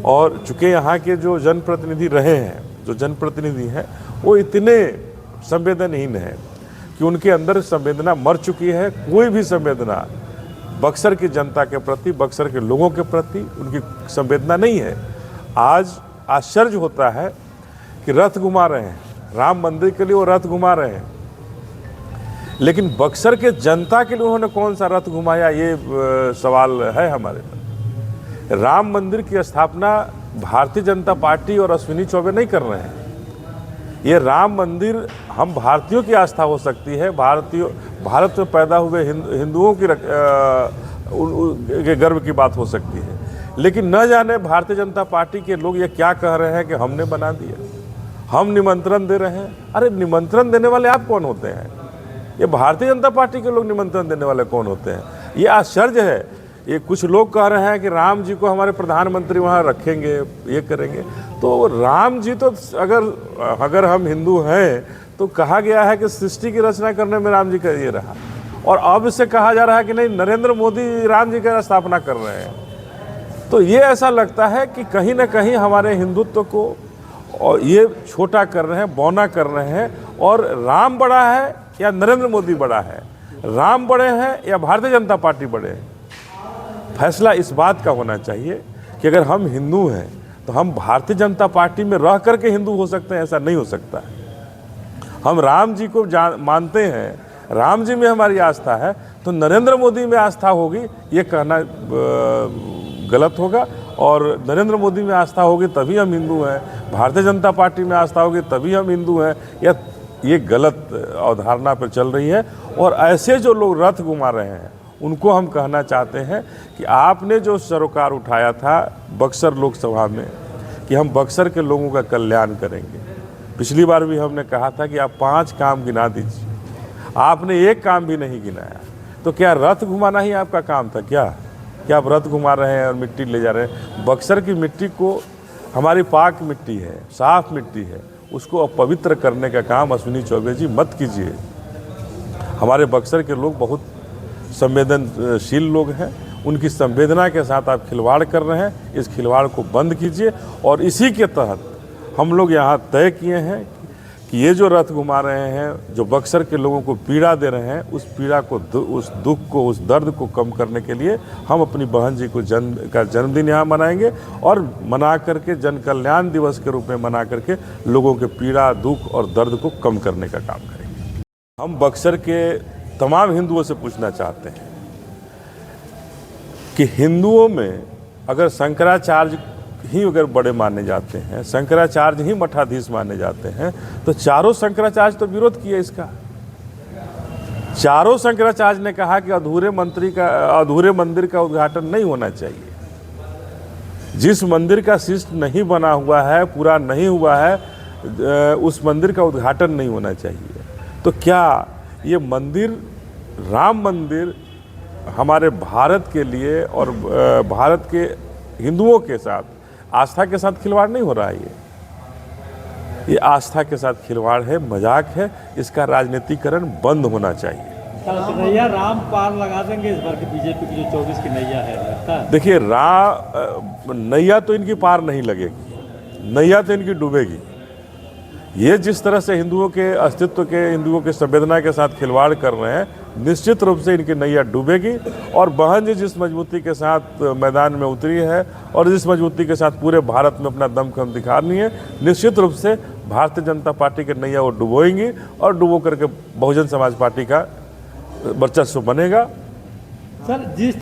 और चूँकि यहाँ के जो जनप्रतिनिधि रहे हैं, जो जनप्रतिनिधि हैं, वो इतने संवेदनहीन हैं कि उनके अंदर संवेदना मर चुकी है। कोई भी संवेदना बक्सर की जनता के प्रति, बक्सर के लोगों के प्रति उनकी संवेदना नहीं है। आज आश्चर्य होता है कि रथ घुमा रहे हैं, राम मंदिर के लिए वो रथ घुमा रहे हैं, लेकिन बक्सर के जनता के लिए उन्होंने कौन सा रथ घुमाया, ये सवाल है हमारे पर। राम मंदिर की स्थापना भारतीय जनता पार्टी और अश्विनी चौबे नहीं कर रहे हैं। ये राम मंदिर हम भारतीयों की आस्था हो सकती है, भारत में पैदा हुए हिंदुओं की के गर्व की बात हो सकती है, लेकिन न जाने भारतीय जनता पार्टी के लोग ये क्या कह रहे हैं कि हमने बना दिया, हम निमंत्रण दे रहे हैं। अरे निमंत्रण देने वाले आप कौन होते हैं? ये भारतीय जनता पार्टी के लोग निमंत्रण देने वाले कौन होते हैं? ये आश्चर्य है। ये कुछ लोग कह रहे हैं कि राम जी को हमारे प्रधानमंत्री वहाँ रखेंगे, ये करेंगे। तो राम जी तो अगर हम हिंदू हैं तो कहा गया है कि सृष्टि की रचना करने में राम जी का ये रहा, और अब इससे कहा जा रहा है कि नहीं, नरेंद्र मोदी राम जी का स्थापना कर रहे हैं। तो ये ऐसा लगता है कि कहीं ना कहीं हमारे हिंदुत्व को और ये छोटा कर रहे हैं, बौना कर रहे हैं। और राम बड़ा है या नरेंद्र मोदी बड़ा है, राम बड़े हैं या भारतीय जनता पार्टी बड़े हैं? फैसला इस बात का होना चाहिए कि अगर हम हिंदू हैं तो हम भारतीय जनता पार्टी में रह करके हिंदू हो सकते हैं, ऐसा नहीं हो सकता है। हम राम जी को मानते हैं, राम जी में हमारी आस्था है, तो नरेंद्र मोदी में आस्था होगी ये कहना गलत होगा। और नरेंद्र मोदी में आस्था होगी तभी हम हिंदू हैं, भारतीय जनता पार्टी में आस्था होगी तभी हम हिंदू हैं, या ये गलत अवधारणा पर चल रही है। और ऐसे जो लोग रथ घुमा रहे हैं उनको हम कहना चाहते हैं कि आपने जो सरोकार उठाया था बक्सर लोकसभा में कि हम बक्सर के लोगों का कल्याण करेंगे, पिछली बार भी हमने कहा था कि आप 5 काम गिना दीजिए, आपने एक काम भी नहीं गिनाया। तो क्या रथ घुमाना ही आपका काम था क्या आप रथ घुमा रहे हैं और मिट्टी ले जा रहे हैं? बक्सर की मिट्टी को, हमारी पाक मिट्टी है, साफ मिट्टी है, उसको अपवित्र करने का काम अश्विनी चौबे जी मत कीजिए। हमारे बक्सर के लोग बहुत संवेदनशील लोग हैं, उनकी संवेदना के साथ आप खिलवाड़ कर रहे हैं। इस खिलवाड़ को बंद कीजिए। और इसी के तहत हम लोग यहाँ तय किए हैं कि ये जो रथ घुमा रहे हैं, जो बक्सर के लोगों को पीड़ा दे रहे हैं, उस पीड़ा को, उस दुख को, उस दर्द को कम करने के लिए हम अपनी बहन जी को जन्मदिन यहाँ मनाएंगे, और मना करके जन कल्याण दिवस के रूप में मना करके लोगों के पीड़ा, दुख और दर्द को कम करने का काम करेंगे। हम बक्सर के तमाम हिंदुओं से पूछना चाहते हैं कि हिंदुओं में अगर शंकराचार्य ही अगर बड़े माने जाते हैं, शंकराचार्य ही मठाधीश माने जाते हैं, तो चारों शंकराचार्य तो विरोध किए इसका। चारों शंकराचार्य ने कहा कि अधूरे मंदिर का उद्घाटन नहीं होना चाहिए। जिस मंदिर का शिष्ट नहीं बना हुआ है, पूरा नहीं हुआ है, उस मंदिर का उद्घाटन नहीं होना चाहिए। तो क्या ये मंदिर, राम मंदिर, हमारे भारत के लिए और भारत के हिंदुओं के साथ आस्था के साथ खिलवाड़ नहीं हो रहा है? ये आस्था के साथ खिलवाड़ है, मजाक है। इसका राजनीतिकरण बंद होना चाहिए। नैया राम पार लगा देंगे इस बार की बीजेपी की जो 24 की नैया है? देखिए, नैया तो इनकी पार नहीं लगेगी, नैया तो इनकी डूबेगी। ये जिस तरह से हिंदुओं के अस्तित्व के, हिंदुओं के संवेदना के साथ खिलवाड़ कर रहे हैं, निश्चित रूप से इनकी नैया डूबेगी। और बहन जी जिस मजबूती के साथ मैदान में उतरी है और जिस मजबूती के साथ पूरे भारत में अपना दमखम दिखा रही है, निश्चित रूप से भारतीय जनता पार्टी की नैया वो डुबोएंगी, और डुबो करके बहुजन समाज पार्टी का वर्चस्व बनेगा। सर, जिस